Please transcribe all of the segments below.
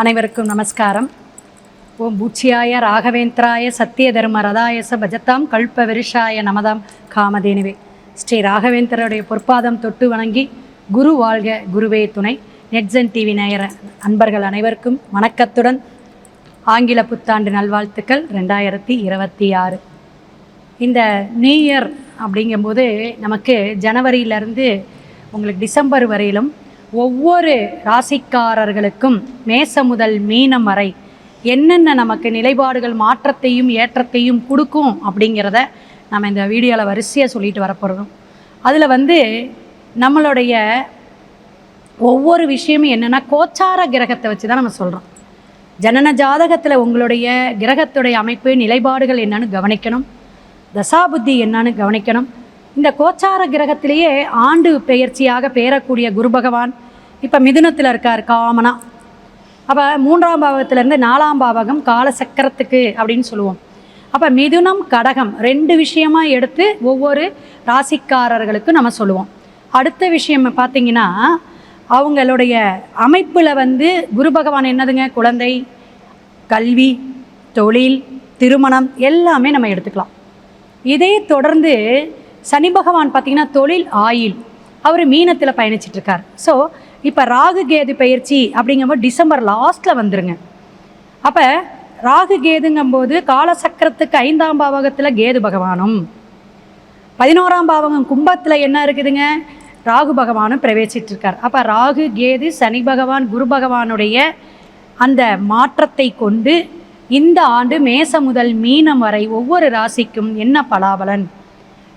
அனைவருக்கும் நமஸ்காரம். ஓம் பூச்சியாய ராகவேந்திராய சத்திய தர்ம ரதாயச பஜத்தாம் கல்ப விருஷாய நமதாம் காமதேனுவே. ஸ்ரீ ராகவேந்திரருடைய பொற்பாதம் தொட்டு வணங்கி குரு வாழ்க குருவே துணை. நெட்சன் டிவி நேயர அன்பர்கள் அனைவருக்கும் வணக்கத்துடன் ஆங்கில புத்தாண்டு நல்வாழ்த்துக்கள் 2026. இந்த நியூ இயர் அப்படிங்கும்போது நமக்கு ஜனவரியிலேருந்து உங்களுக்கு டிசம்பர் வரையிலும் ஒவ்வொரு ராசிக்காரர்களுக்கும் மேசம் முதல் மீனம் வரை என்னென்ன நமக்கு நிலைப்பாடுகள் மாற்றத்தையும் ஏற்றத்தையும் கொடுக்கும் அப்படிங்கிறத நம்ம இந்த வீடியோவில் வரிசையாக சொல்லிட்டு வரப்போகிறோம். அதில் நம்மளுடைய ஒவ்வொரு விஷயமும் என்னென்னா கோச்சார கிரகத்தை வச்சு தான் நம்ம சொல்கிறோம். ஜனன ஜாதகத்தில் உங்களுடைய கிரகத்துடைய அமைப்பு நிலைப்பாடுகள் என்னன்னு கவனிக்கணும், தசாபுத்தி என்னன்னு கவனிக்கணும். இந்த கோச்சார கிரகத்திலேயே ஆண்டு பெயர்ச்சியாக பெயரக்கூடிய குரு பகவான் இப்போ மிதுனத்தில் இருக்கார் காமனா. அப்போ 3ஆம் பாவகத்திலேருந்து 4ஆம் பாவகம் காலசக்கரத்துக்கு அப்படின்னு சொல்லுவோம். அப்போ மிதுனம் கடகம் 2 விஷயமாக எடுத்து ஒவ்வொரு ராசிக்காரர்களுக்கும் நம்ம சொல்லுவோம். அடுத்த விஷயம் பார்த்திங்கன்னா அவங்களுடைய அமைப்பில் குரு பகவான் என்னதுங்க, குழந்தை, கல்வி, தொழில், திருமணம் எல்லாமே நம்ம எடுத்துக்கலாம். இதே தொடர்ந்து சனி பகவான் பார்த்திங்கன்னா தொழில், ஆயில், அவர் மீனத்தில் பயணிச்சிட்ருக்கார். ஸோ இப்போ ராகு கேது பயிற்சி அப்படிங்கும்போது டிசம்பர் லாஸ்ட்டில் வந்துருங்க. அப்போ ராகு கேதுங்கும்போது காலசக்கரத்துக்கு 5ஆம் பாவகத்தில் கேது பகவானும், 11ஆம் பாவகம் கும்பத்தில் என்ன இருக்குதுங்க, ராகு பகவானும் பிரவேசிச்சிருக்கார். அப்போ ராகு கேது சனி பகவான் குரு பகவானுடைய அந்த மாற்றத்தை கொண்டு இந்த ஆண்டு மேசம் முதல் மீனம் வரை ஒவ்வொரு ராசிக்கும் என்ன பலாபலன்,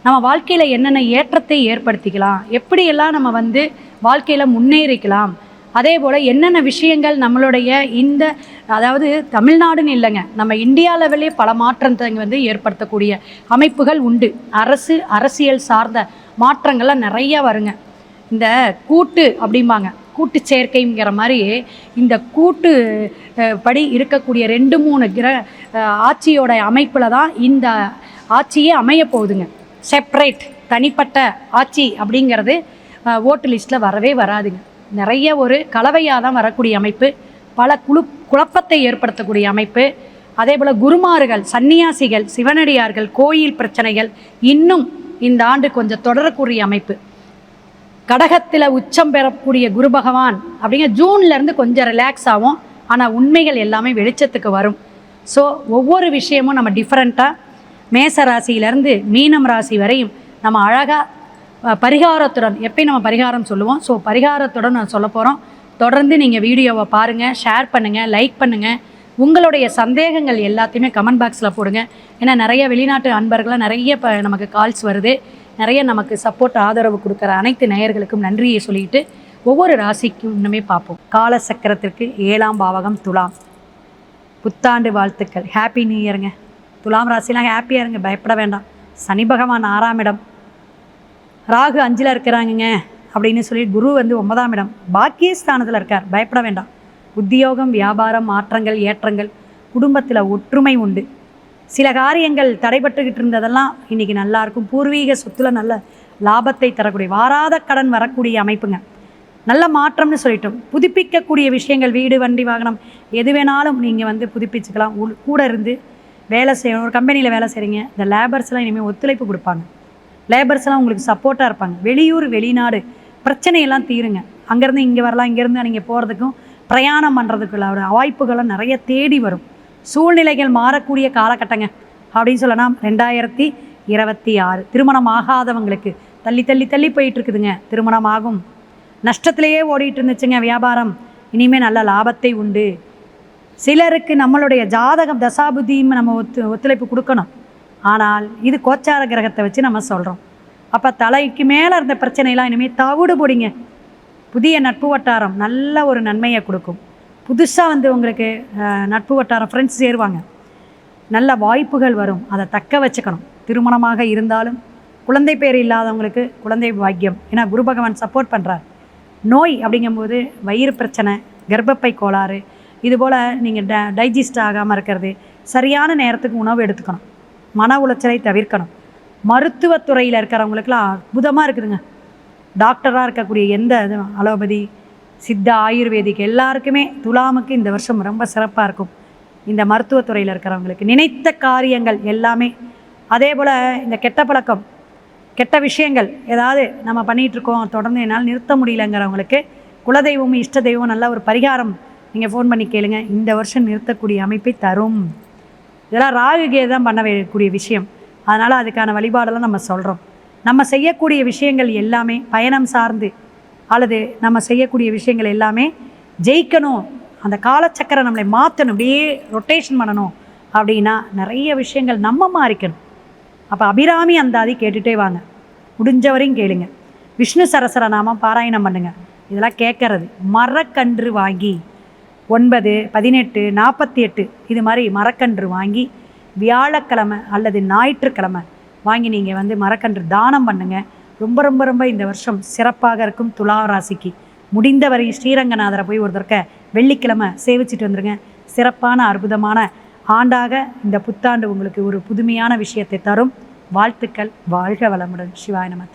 நம்ம வாழ்க்கையில் என்னென்ன ஏற்றத்தை ஏற்படுத்திக்கலாம், எப்படியெல்லாம் நம்ம வாழ்க்கையில் முன்னேறிக்கலாம், அதே போல் என்னென்ன விஷயங்கள் நம்மளுடைய இந்த அதாவது தமிழ்நாடுன்னு இல்லைங்க, நம்ம இந்தியா லெவலே பல மாற்றத்தை ஏற்படுத்தக்கூடிய அமைப்புகள் உண்டு. அரசியல் சார்ந்த மாற்றங்கள்லாம் நிறையா வருங்க. இந்த கூட்டு அப்படிம்பாங்க, கூட்டு சேர்க்கைங்கிற மாதிரி இந்த கூட்டு படி இருக்கக்கூடிய 2-3 ஆட்சியோட அமைப்பில் தான் இந்த ஆட்சியே அமைய போகுதுங்க. செப்பரேட் தனிப்பட்ட ஆட்சி அப்படிங்கிறது ஓட்டு லிஸ்ட்டில் வரவே வராதுங்க. நிறைய ஒரு கலவையாக தான் வரக்கூடிய அமைப்பு, பல குழப்பத்தை ஏற்படுத்தக்கூடிய அமைப்பு. அதே போல் குருமார்கள், சன்னியாசிகள், சிவனடியார்கள், கோயில் பிரச்சனைகள் இன்னும் இந்த ஆண்டு கொஞ்சம் தொடரக்கூடிய அமைப்பு. கடகத்தில் உச்சம் பெறக்கூடிய குரு பகவான் அப்படிங்கிற ஜூன்லேருந்து கொஞ்சம் ரிலாக்ஸ் ஆகும். ஆனால் உண்மைகள் எல்லாமே வெளிச்சத்துக்கு வரும். ஸோ ஒவ்வொரு விஷயமும் நம்ம டிஃப்ரெண்ட்டாக மேச ராசியிலேருந்து மீனம் ராசி வரையும் நம்ம அழகாக பரிகாரத்துடன் எப்பயும் நம்ம பரிகாரம் சொல்லுவோம். ஸோ பரிகாரத்துடன் நான் சொல்ல போகிறோம். தொடர்ந்து நீங்கள் வீடியோவை பாருங்கள், ஷேர் பண்ணுங்கள், லைக் பண்ணுங்கள். உங்களுடைய சந்தேகங்கள் எல்லாத்தையுமே கமெண்ட் பாக்ஸில் போடுங்க. ஏன்னா நிறைய வெளிநாட்டு அன்பர்களாக நிறைய நமக்கு கால்ஸ் வருது. நிறைய நமக்கு சப்போர்ட் ஆதரவு கொடுக்குற அனைத்து நேயர்களுக்கும் நன்றியை சொல்லிட்டு ஒவ்வொரு ராசிக்கும் இன்னுமே பார்ப்போம். காலசக்கரத்திற்கு 7ஆம் பாவகம் துலாம். புத்தாண்டு வாழ்த்துக்கள், ஹாப்பி நியூ இயருங்க. துலாம் ராசிலாம் ஹாப்பியாக இருங்க, பயப்பட வேண்டாம். சனி பகவான் 6ஆம் இடம், ராகு 5ல் இருக்கிறாங்கங்க அப்படின்னு சொல்லி குரு 9ஆம் இடம் பாக்கியஸ்தானத்தில் இருக்கார், பயப்பட வேண்டாம். உத்தியோகம், வியாபாரம், மாற்றங்கள், ஏற்றங்கள், குடும்பத்தில் ஒற்றுமை உண்டு. சில காரியங்கள் தடைபட்டுக்கிட்டு இருந்ததெல்லாம் இன்றைக்கி நல்லாயிருக்கும். பூர்வீக சொத்தில் நல்ல லாபத்தை தரக்கூடிய, வாராத கடன் வரக்கூடிய அமைப்புங்க, நல்ல மாற்றம்னு சொல்லிட்டோம். புதுப்பிக்கக்கூடிய விஷயங்கள், வீடு, வண்டி, வாகனம் எது வேணாலும் நீங்கள் புதுப்பிச்சுக்கலாம். கூட இருந்து வேலை செய்யணும். ஒரு கம்பெனியில் வேலை செய்கிறீங்க, இந்த லேபர்ஸ்லாம் இனிமேல் ஒத்துழைப்பு கொடுப்பாங்க. லேபர்ஸ்லாம் உங்களுக்கு சப்போர்ட்டாக இருப்பாங்க. வெளியூர், வெளிநாடு பிரச்சனையெல்லாம் தீருங்க. அங்கேருந்து இங்கே வரலாம், இங்கேருந்து நீங்கள் போகிறதுக்கும் பிரயாணம் பண்ணுறதுக்குள்ள வாய்ப்புகளும் நிறைய தேடி வரும். சூழ்நிலைகள் மாறக்கூடிய காலகட்டங்க அப்படின்னு சொல்லலாம் 2026. திருமணம் ஆகாதவங்களுக்கு தள்ளி தள்ளி தள்ளி போயிட்டுருக்குதுங்க, திருமணம் ஆகும். நஷ்டத்திலேயே ஓடிட்டு இருந்துச்சுங்க வியாபாரம், இனிமேல் நல்ல லாபத்தை உண்டு. சிலருக்கு நம்மளுடைய ஜாதகம் தசாபுத்தியும் நம்ம ஒத்துழைப்பு கொடுக்கணும். ஆனால் இது கோச்சார கிரகத்தை வச்சு நம்ம சொல்கிறோம். அப்போ தலைக்கு மேலே இருந்த பிரச்சனைலாம் இனிமேல் தவிடு போடிங்க. புதிய நட்பு வட்டாரம் நல்ல ஒரு நன்மையை கொடுக்கும். புதுசாக உங்களுக்கு நட்பு வட்டாரம் ஃப்ரெண்ட்ஸ் சேருவாங்க, நல்ல வாய்ப்புகள் வரும். அதை தக்க வச்சுக்கணும். திருமணமாக இருந்தாலும் குழந்தை பேர் இல்லாதவங்களுக்கு குழந்தை பாக்கியம், ஏன்னா குரு பகவான் சப்போர்ட் பண்ணுறார். நோய் அப்படிங்கும்போது வயிறு பிரச்சனை, கர்ப்பப்பை கோளாறு, இதுபோல் நீங்கள் டைஜஸ்ட் ஆகாமல் இருக்கிறது, சரியான நேரத்துக்கு உணவு எடுத்துக்கணும், மன உளைச்சலை தவிர்க்கணும். மருத்துவத்துறையில் இருக்கிறவங்களுக்கெல்லாம் அற்புதமாக இருக்குதுங்க. டாக்டராக இருக்கக்கூடிய எந்த அலோபதி சித்த ஆயுர்வேதிக் எல்லாருக்குமே துலாமுக்கு இந்த வருஷம் ரொம்ப சிறப்பாக இருக்கும். இந்த மருத்துவத்துறையில் இருக்கிறவங்களுக்கு நினைத்த காரியங்கள் எல்லாமே. அதே போல் இந்த கெட்ட பழக்கம், கெட்ட விஷயங்கள் ஏதாவது நம்ம பண்ணிகிட்ருக்கோம், தொடர்ந்து என்னால் நிறுத்த முடியலங்கிறவங்களுக்கு குலதெய்வமும் இஷ்ட தெய்வம் நல்ல ஒரு பரிகாரம் நீங்கள் ஃபோன் பண்ணி கேளுங்க. இந்த வருஷம் நிறுத்தக்கூடிய அமைப்பை தரும். இதெல்லாம் ராகுகே தான் பண்ணக்கூடிய விஷயம். அதனால் அதுக்கான வழிபாடெல்லாம் நம்ம சொல்கிறோம். நம்ம செய்யக்கூடிய விஷயங்கள் எல்லாமே பயணம் சார்ந்து அல்லது நம்ம செய்யக்கூடிய விஷயங்கள் எல்லாமே ஜெயிக்கணும், அந்த காலச்சக்கரை நம்மளை மாற்றணும், அப்படியே ரொட்டேஷன் பண்ணணும் அப்படின்னா நிறைய விஷயங்கள் நம்ம மாறிக்கணும். அப்போ அபிராமி அந்தாதி கேட்டுகிட்டே வாங்க, முடிஞ்சவரையும் கேளுங்க. விஷ்ணு சரசர நாமம் பாராயணம் பண்ணுங்கள். இதெல்லாம் கேட்கறது. மரக்கன்று வாங்கி 9, 18, 48 இது மாதிரி மரக்கன்று வாங்கி வியாழக்கிழமை அல்லது ஞாயிற்றுக்கிழமை வாங்கி நீங்கள் மரக்கன்று தானம் பண்ணுங்கள். ரொம்ப ரொம்ப ரொம்ப இந்த வருஷம் சிறப்பாக இருக்கும். துலா ராசிக்கு முடிந்தவரை ஸ்ரீரங்கநாதரை போய் ஒரு தடவை வெள்ளிக்கிழமை சேவிச்சுட்டு வந்துடுங்க. சிறப்பான அற்புதமான ஆண்டாக இந்த புத்தாண்டு உங்களுக்கு ஒரு புதுமையான விஷயத்தை தரும். வாழ்த்துக்கள். வாழ்க வளமுடன். சிவாய நம.